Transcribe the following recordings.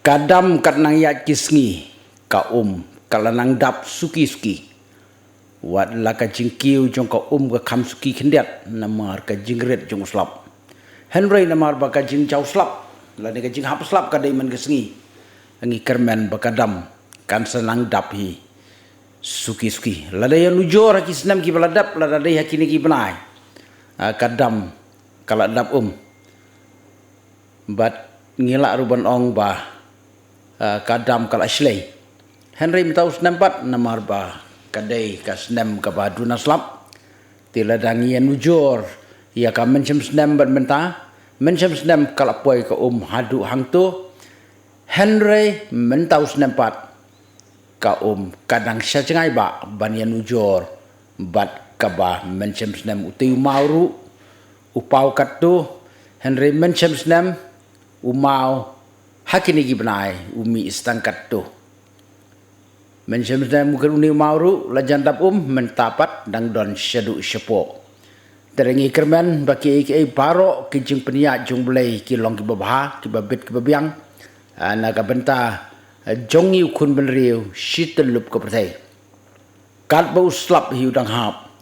Kadam kat nang yat kisngi ka kalanang dap suki wat la ka jingkiu jong ka ka kham suki khendiat namar ka jingret jong slap Henry namar ba ka jing chau slap la ne ka jing hap slap ka dei man kisngi angi kermen ba kadam kan senang dap hi suki la dei nujor ki senam ki baladap la dei hakini ki benai kadam kala dap bat ngila ruban ong ba kadam kala slay Henry mitau senampat namar ba kadai ka senam ka ba duna slap tila dangi nujor ia ka mencem senam bat menta mencem senam kala poi ka hadu hangtu Henry mentau senampat ka kadang sacengai ba banian nujor bat ka ba mencem senam uti mauru upau katu Henry mencem senam umau hakini gibnai umi istangkat tu mencem senam mukun uni mauru lajan dap mentapat dang don syadu syepo terengi kermen baki baro kijing peniak jong belai ki long ki babha ki babit ki babiang naga benta jongi ukun benriu shitelup ko pertai kat bau slap hiu dang hap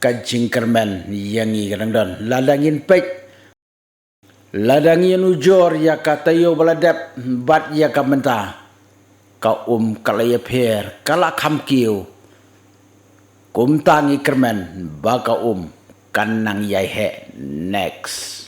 kajing kermen yangi kadang don ladangin pek ladangin ujor ya katayo baladap bat ya kamenta ka kalaya pher kala khamkiu kumtangi kermen ba ka kanang yai he next